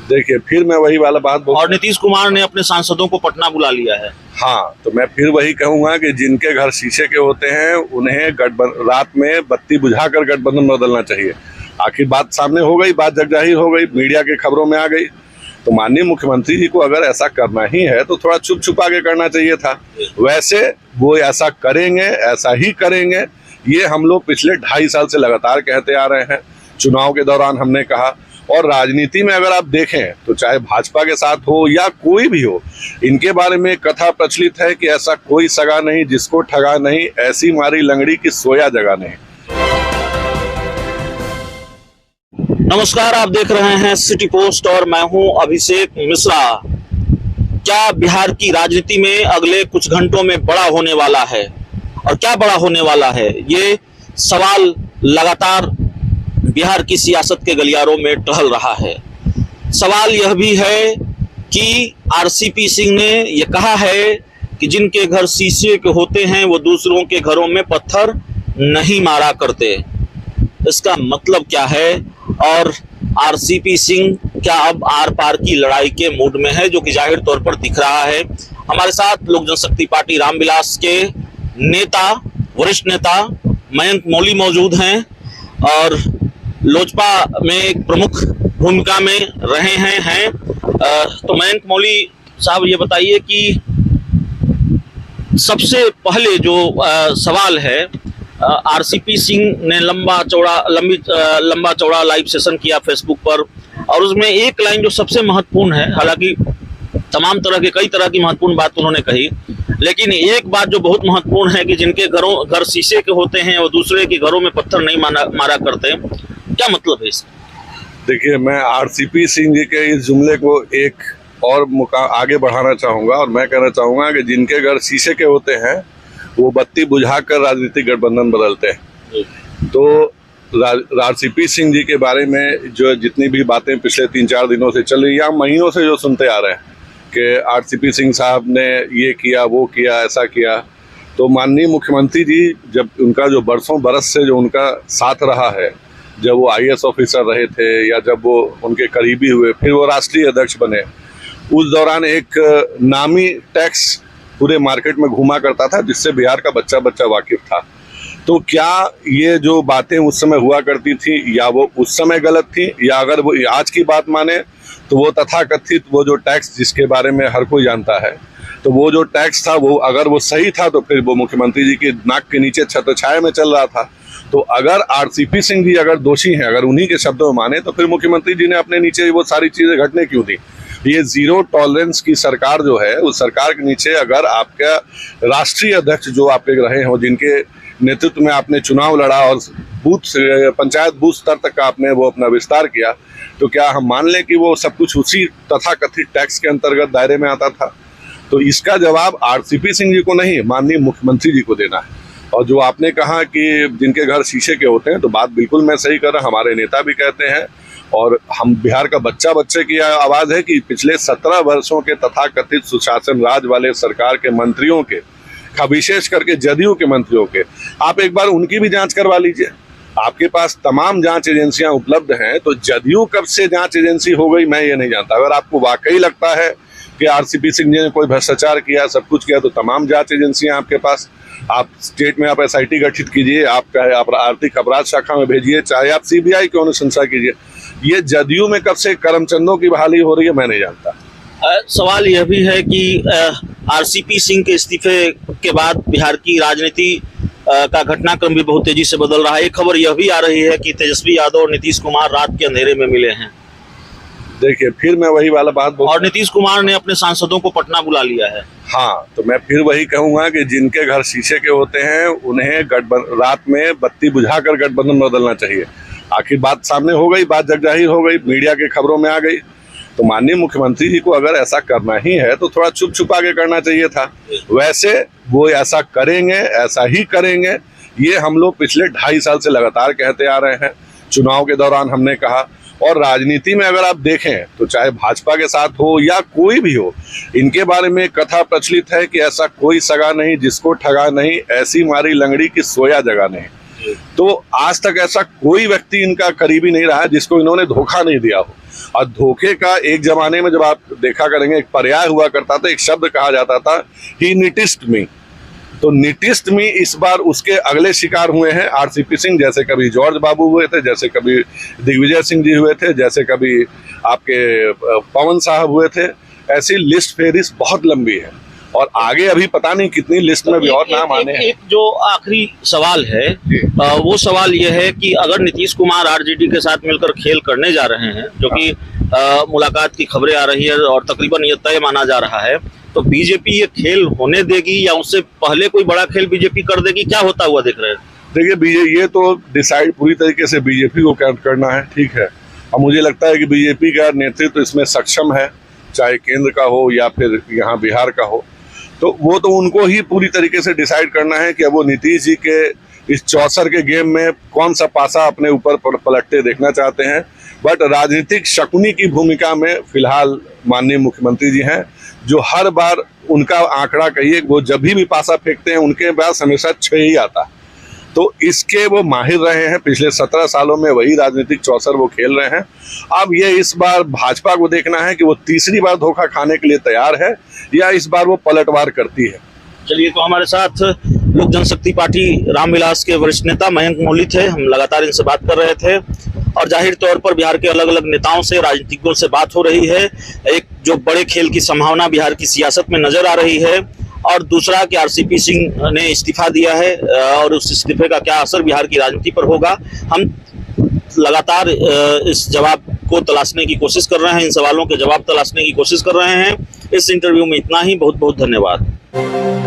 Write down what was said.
देखिए, फिर मैं वही वाला बात बोल, और नीतीश कुमार ने अपने सांसदों को पटना बुला लिया है। हाँ, तो मैं फिर वही कहूंगा कि जिनके घर शीशे के होते हैं उन्हें रात में बत्ती बुझाकर गठबंधन बदलना चाहिए। आखिर बात सामने हो गई, बात जग जाहिर हो गई, मीडिया के खबरों में आ गई। तो माननीय मुख्यमंत्री जी को अगर ऐसा करना ही है तो थोड़ा छुप छुपा के करना चाहिए था। वैसे वो ऐसा करेंगे, ऐसा ही करेंगे, ये हम लोग पिछले 2.5 साल से लगातार कहते आ रहे हैं। चुनाव के दौरान हमने कहा, और राजनीति में अगर आप देखें तो चाहे भाजपा के साथ हो या कोई भी हो, इनके बारे में कथा प्रचलित है कि ऐसा कोई सगा नहीं जिसको ठगा नहीं, ऐसी मारी लंगड़ी की सोया जगह नहीं। नमस्कार, आप देख रहे हैं सिटी पोस्ट और मैं हूं अभिषेक मिश्रा। क्या बिहार की राजनीति में अगले कुछ घंटों में बड़ा होने वाला है, और क्या बड़ा होने वाला है, ये सवाल लगातार बिहार की सियासत के गलियारों में टहल रहा है। सवाल यह भी है कि आरसीपी सिंह ने यह कहा है कि जिनके घर शीशे के होते हैं वो दूसरों के घरों में पत्थर नहीं मारा करते। इसका मतलब क्या है, और आरसीपी सिंह क्या अब आर पार की लड़ाई के मूड में है, जो कि जाहिर तौर पर दिख रहा है। हमारे साथ लोक जनशक्ति पार्टी रामविलास के नेता, वरिष्ठ नेता मयंक मौली मौजूद हैं, और लोजपा में एक प्रमुख भूमिका में रहे हैं। तो मयंक मौली साहब, ये बताइए कि सबसे पहले जो सवाल है, आरसीपी सिंह ने लंबा चौड़ा लाइव सेशन किया फेसबुक पर, और उसमें एक लाइन जो सबसे महत्वपूर्ण है, हालांकि तमाम तरह के कई तरह की महत्वपूर्ण बात उन्होंने कही, लेकिन एक बात जो बहुत महत्वपूर्ण है कि जिनके घर शीशे के होते हैं वो दूसरे के घरों में पत्थर नहीं मारा करते। क्या मतलब है इसका? देखिए, मैं आरसीपी सिंह जी के इस जुमले को एक और आगे बढ़ाना चाहूंगा, और मैं कहना चाहूंगा कि जिनके घर शीशे के होते हैं वो बत्ती बुझाकर राजनीतिक गठबंधन बदलते हैं। तो आरसीपी सिंह जी के बारे में जो जितनी भी बातें पिछले 3-4 दिनों से चल रही है, महीनों से जो सुनते आ रहे हैं कि आरसीपी सिंह साहब ने ये किया, वो किया, ऐसा किया, तो माननीय मुख्यमंत्री जी जब उनका जो बरसों बरस से जो उनका साथ रहा है, जब वो आईएएस ऑफिसर रहे थे या जब वो उनके करीबी हुए, फिर वो राष्ट्रीय अध्यक्ष बने, उस दौरान एक नामी टैक्स पूरे मार्केट में घूमा करता था जिससे बिहार का बच्चा बच्चा वाकिफ था। तो क्या ये जो बातें उस समय हुआ करती थी, या वो उस समय गलत थी, या अगर वो आज की बात माने तो वो तथाकथित वो जो टैक्स जिसके बारे में हर कोई जानता है, तो वो जो टैक्स था वो अगर वो सही था तो फिर वो मुख्यमंत्री जी की नाक के नीचे छत्रछाया में चल रहा था। तो अगर आरसीपी सिंह जी अगर दोषी हैं, अगर उन्हीं के शब्दों में माने, तो फिर मुख्यमंत्री जी ने अपने नीचे वो सारी चीजें घटने क्यों दी? ये जीरो टॉलरेंस की सरकार जो है, उस सरकार के नीचे अगर आपका राष्ट्रीय अध्यक्ष जो आपके रहे हो, जिनके नेतृत्व में आपने चुनाव लड़ा और पंचायत बूथ स्तर तक का आपने वो अपना विस्तार किया, तो क्या हम मान लें कि वो सब कुछ उसी तथाकथित टैक्स के अंतर्गत दायरे में आता था? तो इसका जवाब आरसीपी सिंह जी को नहीं, माननीय मुख्यमंत्री जी को देना है। और जो आपने कहा कि जिनके घर शीशे के होते हैं, तो बात बिल्कुल मैं सही कर रहा, हमारे नेता भी कहते हैं, और हम बिहार का बच्चे की आवाज़ है कि पिछले 17 वर्षों के तथाकथित सुशासन राज वाले सरकार के मंत्रियों के, विशेष करके जदयू के मंत्रियों के, आप एक बार उनकी भी जांच करवा लीजिए। आपके पास तमाम जांच एजेंसियां उपलब्ध हैं, तो जदयू कब से जांच एजेंसी हो गई मैं ये नहीं जानता। अगर आपको वाकई लगता है कि आरसीपी सिंह जी ने कोई भ्रष्टाचार किया, सब कुछ किया, तो तमाम जांच एजेंसियां आपके पास, आप स्टेट में आप एसआईटी गठित कीजिए, आप चाहे आप आर्थिक अपराध शाखा में भेजिए, चाहे आप सीबीआई की अनुशंसा कीजिए। ये जदयू में कब से करमचंदों की बहाली हो रही है मैं नहीं जानता। सवाल यह भी है कि आरसीपी सिंह के इस्तीफे के बाद बिहार की राजनीति का घटनाक्रम भी बहुत तेजी से बदल रहा है। एक खबर यह भी आ रही है कि तेजस्वी यादव और नीतीश कुमार रात के अंधेरे में मिले हैं। देखिए, फिर मैं वही वाला बात बोल, और नीतीश कुमार ने अपने सांसदों को पटना बुला लिया है। हाँ, तो मैं फिर वही कहूंगा कि जिनके घर शीशे के होते हैं उन्हें रात में बत्ती बुझाकर गठबंधन बदलना चाहिए। आखिर बात सामने हो गई, बात जग जाहिर हो गई, मीडिया के खबरों में आ गई। तो माननीय मुख्यमंत्री जी को अगर ऐसा करना ही है तो थोड़ा छुप छुपा के करना चाहिए था। वैसे वो ऐसा करेंगे, ऐसा ही करेंगे, ये हम लोग पिछले 2.5 साल से लगातार कहते आ रहे हैं। चुनाव के दौरान हमने कहा, और राजनीति में अगर आप देखें तो चाहे भाजपा के साथ हो या कोई भी हो, इनके बारे में कथा प्रचलित है कि ऐसा कोई सगा नहीं जिसको ठगा नहीं, ऐसी मारी लंगड़ी की सोया जगह नहीं। तो आज तक ऐसा कोई व्यक्ति इनका करीबी नहीं रहा है जिसको इन्होंने धोखा नहीं दिया हो। और धोखे का एक जमाने में जब आप देखा करेंगे एक पर्याय हुआ करता था, एक शब्द कहा जाता था, ही निटिस्ट मी। तो निटिस्ट मी इस बार उसके अगले शिकार हुए हैं आरसीपी सिंह, जैसे कभी जॉर्ज बाबू हुए थे, जैसे कभी दिग्विजय सिंह जी हुए थे, जैसे कभी आपके पवन साहब हुए थे। ऐसी लिस्ट फेरिस बहुत लंबी है और आगे अभी पता नहीं कितनी लिस्ट में भी और नाम आने हैं। एक जो आखिरी सवाल है वो सवाल ये है कि अगर नीतीश कुमार आरजेडी के साथ मिलकर खेल करने जा रहे हैं, जो कि मुलाकात की खबरें आ रही है और तकरीबन ये तय माना जा रहा है, तो बीजेपी ये खेल होने देगी या उससे पहले कोई बड़ा खेल बीजेपी कर देगी? क्या होता हुआ देख रहे हैं? देखिए ये तो डिसाइड पूरी तरीके से बीजेपी को करना है, ठीक है। और मुझे लगता है कि बीजेपी का नेतृत्व इसमें सक्षम है, चाहे केंद्र का हो या फिर यहाँ बिहार का हो। तो वो तो उनको ही पूरी तरीके से डिसाइड करना है कि अब वो नीतीश जी के इस चौसर के गेम में कौन सा पासा अपने ऊपर पलटते देखना चाहते हैं। बट राजनीतिक शकुनी की भूमिका में फिलहाल माननीय मुख्यमंत्री जी हैं, जो हर बार उनका आंकड़ा कहिए, वो जब भी पासा फेंकते हैं उनके पास हमेशा 6 ही आता है। तो इसके वो माहिर रहे हैं, पिछले 17 सालों में वही राजनीतिक चौसर वो खेल रहे हैं। अब ये इस बार भाजपा को देखना है कि वो तीसरी बार धोखा खाने के लिए तैयार है या इस बार वो पलटवार करती है। चलिए, तो हमारे साथ लोक जनशक्ति पार्टी रामविलास के वरिष्ठ नेता मयंक मौली थे। हम लगातार इनसे बात कर रहे थे और जाहिर तौर पर बिहार के अलग अलग नेताओं से, राजनीतिज्ञों से बात हो रही है। एक जो बड़े खेल की संभावना बिहार की सियासत में नजर आ रही है और दूसरा कि आरसीपी सिंह ने इस्तीफा दिया है और उस इस्तीफे का क्या असर बिहार की राजनीति पर होगा। हम लगातार इस जवाब को तलाशने की कोशिश कर रहे हैं, इन सवालों के जवाब तलाशने की कोशिश कर रहे हैं। इस इंटरव्यू में इतना ही। बहुत बहुत धन्यवाद।